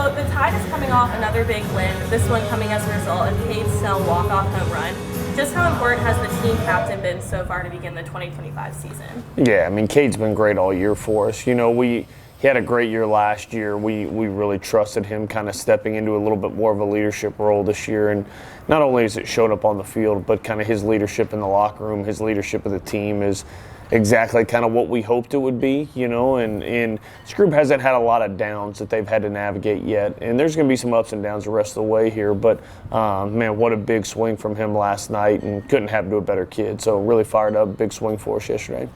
So the Tide is coming off another big win, this one coming as a result of Cade Snell walk-off home run. Just how important has the team captain been so far to begin the 2025 season? Yeah, I mean, Cade's been great all year for us. You know, he had a great year last year. We really trusted him kind of stepping into a little bit more of a leadership role this year. And not only has it showed up on the field, but kind of his leadership in the locker room, his leadership of the team is exactly kind of what we hoped it would be, you know, and this group hasn't had a lot of downs that they've had to navigate yet, and there's going to be some ups and downs the rest of the way here, but man, what a big swing from him last night, and couldn't happen to a better kid. So really fired up, big swing for us yesterday.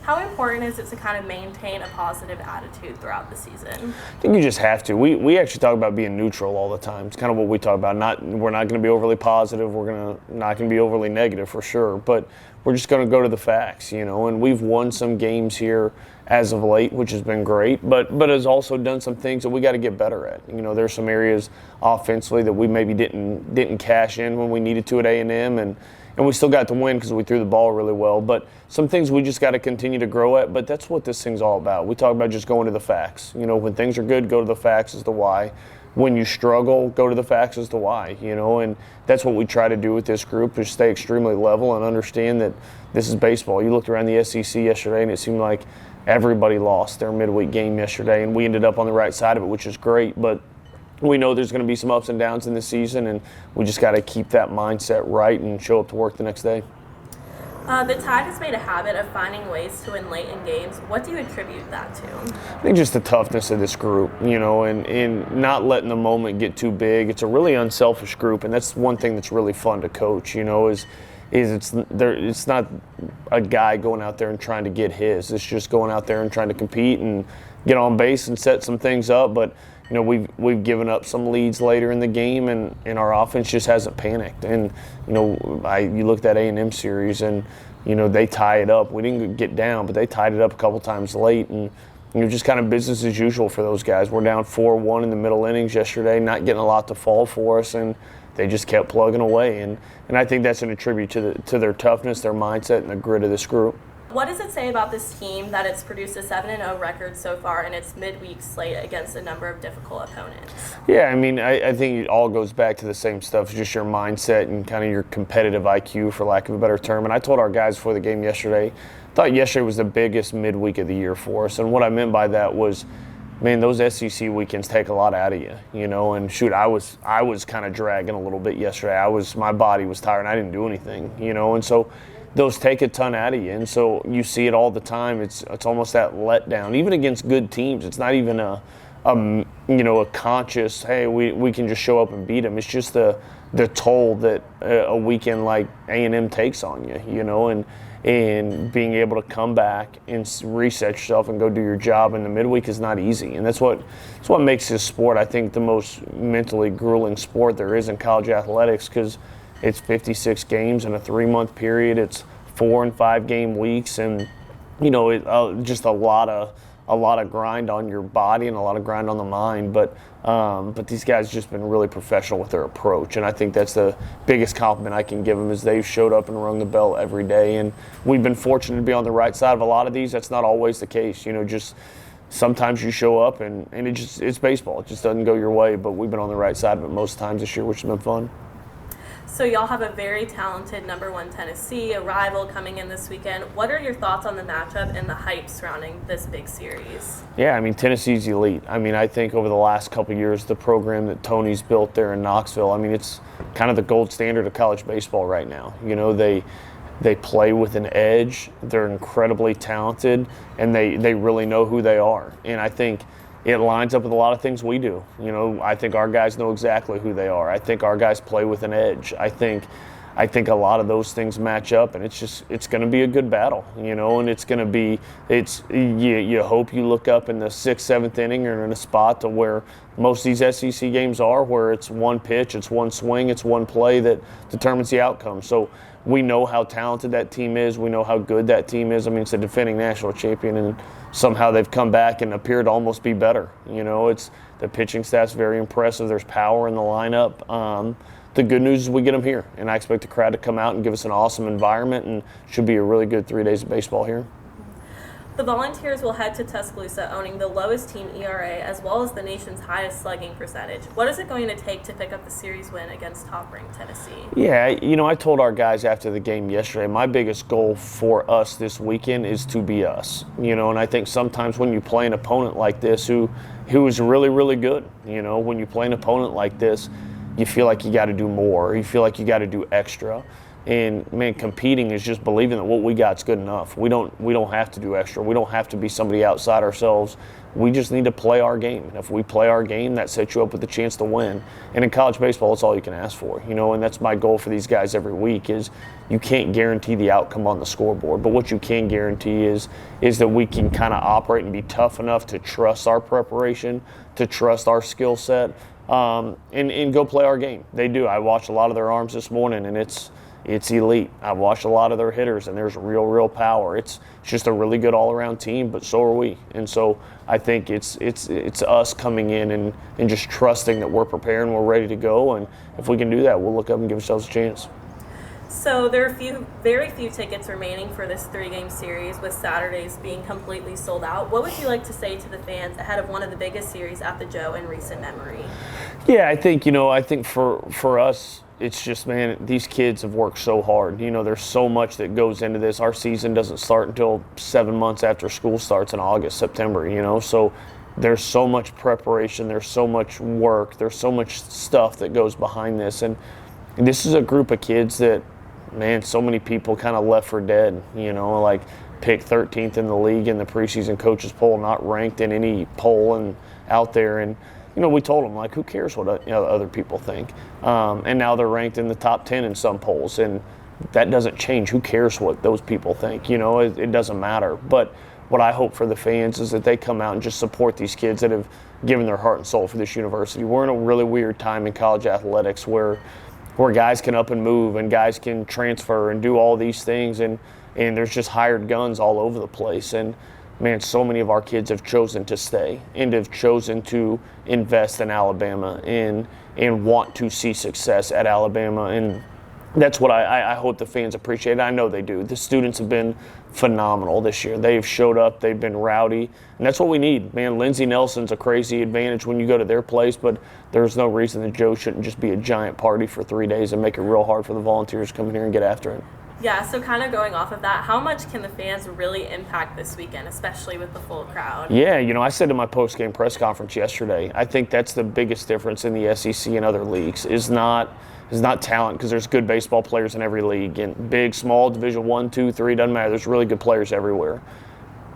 How important is it to kind of maintain a positive attitude throughout the season? I think you just have to. We actually talk about being neutral all the time. It's kind of what we talk about. We're not going to be overly positive. We're not going to be overly negative for sure. But we're just going to go to the facts, you know. And we've won some games here as of late, which has been great. But has also done some things that we got to get better at. You know, there's some areas offensively that we maybe didn't cash in when we needed to at A&M, and we still got to win because we threw the ball really well. But some things we just got to continue to grow at. But that's what this thing's all about. We talk about just going to the facts. You know, when things are good, go to the facts as to why. When you struggle, go to the facts as to why. You know, and that's what we try to do with this group, is stay extremely level and understand that this is baseball. You looked around the SEC yesterday, and it seemed like everybody lost their midweek game yesterday, and we ended up on the right side of it, which is great. But we know there's going to be some ups and downs in the season, and we just got to keep that mindset right and show up to work the next day. The Tide has made a habit of finding ways to win late in games. What do you attribute that to? I think just the toughness of this group, you know, and not letting the moment get too big. It's a really unselfish group, and that's one thing that's really fun to coach, you know, is it's not a guy going out there and trying to get his. It's just going out there and trying to compete and get on base and set some things up. But you know, we've given up some leads later in the game, and our offense just hasn't panicked. And you know, you looked at A&M series, and you know, they tie it up. We didn't get down, but they tied it up a couple times late, and you know, just kind of business as usual for those guys. We're down 4-1 in the middle innings yesterday, not getting a lot to fall for us, and they just kept plugging away. And I think that's an attribute to their toughness, their mindset, and the grit of this group. What does it say about this team that it's produced a 7-0 record so far in its midweek slate against a number of difficult opponents? Yeah, I mean, I think it all goes back to the same stuff, just your mindset and kind of your competitive IQ, for lack of a better term. And I told our guys before the game yesterday, I thought yesterday was the biggest midweek of the year for us. And what I meant by that was, man, those SEC weekends take a lot out of you, you know. And shoot, I was kind of dragging a little bit yesterday. My body was tired, and I didn't do anything, you know. And so those take a ton out of you, and so you see it all the time. It's almost that letdown, even against good teams. It's not even a conscious, hey, we can just show up and beat them. It's just the toll that a weekend like A&M takes on you, you know, and being able to come back and reset yourself and go do your job in the midweek is not easy. And that's what makes this sport, I think, the most mentally grueling sport there is in college athletics, because it's 56 games in a 3-month period. It's 4 and 5 game weeks, and you know, just a lot of grind on your body and a lot of grind on the mind. But these guys just been really professional with their approach, and I think that's the biggest compliment I can give them, is they've showed up and rung the bell every day. And we've been fortunate to be on the right side of a lot of these. That's not always the case, you know. Just sometimes you show up and it's baseball. It just doesn't go your way. But we've been on the right side of it most times this year, which has been fun. So y'all have a very talented number 1 Tennessee, a rival coming in this weekend. What are your thoughts on the matchup and the hype surrounding this big series? Yeah, I mean, Tennessee's elite. I mean, I think over the last couple of years, the program that Tony's built there in Knoxville, I mean, it's kind of the gold standard of college baseball right now. You know, they play with an edge. They're incredibly talented, and they really know who they are. And I think it lines up with a lot of things we do. You know, I think our guys know exactly who they are. I think our guys play with an edge. I think a lot of those things match up, and it's going to be a good battle, you know. And you hope you look up in the 6th, 7th inning or in a spot to where most of these SEC games are, where it's one pitch, it's one swing, it's one play that determines the outcome. So we know how talented that team is. We know how good that team is. I mean, it's a defending national champion, and somehow they've come back and appear to almost be better. You know, it's the pitching staff's very impressive. There's power in the lineup. The good news is we get them here, and I expect the crowd to come out and give us an awesome environment, and should be a really good 3 days of baseball here. The Volunteers will head to Tuscaloosa owning the lowest team ERA as well as the nation's highest slugging percentage. What is it going to take to pick up the series win against top-ranked Tennessee? Yeah, I told our guys after the game yesterday, my biggest goal for us this weekend is to be us. And I think sometimes when you play an opponent like this who is really, really good, when you play an opponent like this, you feel like you got to do more. You feel like you got to do extra. And man, competing is just believing that what we got is good enough. We don't have to do extra. We don't have to be somebody outside ourselves. We just need to play our game. And if we play our game, that sets you up with a chance to win. And in college baseball, that's all you can ask for. And that's my goal for these guys every week is you can't guarantee the outcome on the scoreboard. But what you can guarantee is that we can kind of operate and be tough enough to trust our preparation, to trust our skill set, and go play our game. They do. I watched a lot of their arms this morning, and it's elite. I've watched a lot of their hitters, and there's real power. It's just a really good all-around team, but so are we. And so I think it's us coming in and just trusting that we're prepared and we're ready to go. And if we can do that, we'll look up and give ourselves a chance. So there are very few tickets remaining for this 3-game series, with Saturdays being completely sold out. What would you like to say to the fans ahead of one of the biggest series at the Joe in recent memory? Yeah, I think for us, it's just, man, these kids have worked so hard. There's so much that goes into this. Our season doesn't start until 7 months after school starts in August, September, so there's so much preparation, there's so much work, there's so much stuff that goes behind this. And this is a group of kids that, man, so many people kind of left for dead, like picked 13th in the league in the preseason coaches poll, not ranked in any poll and out there. And we told them, like, who cares what other people think? And now they're ranked in the top 10 in some polls, and that doesn't change. Who cares what those people think? It doesn't matter. But what I hope for the fans is that they come out and just support these kids that have given their heart and soul for this university. We're in a really weird time in college athletics where guys can up and move and guys can transfer and do all these things, and there's just hired guns all over the place. And man, so many of our kids have chosen to stay and have chosen to invest in Alabama and want to see success at Alabama. And that's what I hope the fans appreciate. I know they do. The students have been phenomenal this year. They've showed up. They've been rowdy. And that's what we need. Man, Lindsey Nelson's a crazy advantage when you go to their place, but there's no reason that Joe shouldn't just be a giant party for 3 days and make it real hard for the Volunteers to come in here and get after it. Yeah, so kind of going off of that, how much can the fans really impact this weekend, especially with the full crowd? Yeah, I said in my post-game press conference yesterday, I think that's the biggest difference in the SEC and other leagues is not talent, because there's good baseball players in every league, and big, small, Division I, II, III, doesn't matter. There's really good players everywhere.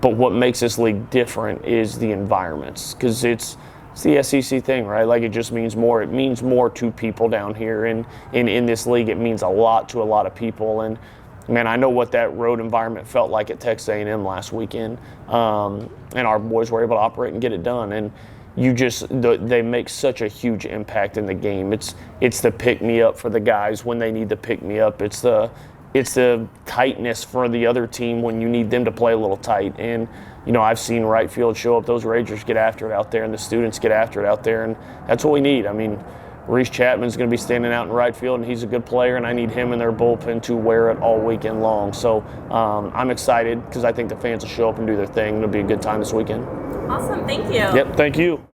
But what makes this league different is the environments, because it's the SEC thing, right? Like, it just means more. It means more to people down here, and in this league, it means a lot to a lot of people. And man, I know what that road environment felt like at Texas A&M last weekend, and our boys were able to operate and get it done. And they make such a huge impact in the game. It's the pick me up for the guys when they need to pick me up. It's the tightness for the other team when you need them to play a little tight. And I've seen right field show up. Those Rangers get after it out there, and the students get after it out there, and that's what we need. I mean, Reese Chapman's going to be standing out in right field, and he's a good player, and I need him in their bullpen to wear it all weekend long. So I'm excited because I think the fans will show up and do their thing. It'll be a good time this weekend. Awesome. Thank you. Yep, thank you.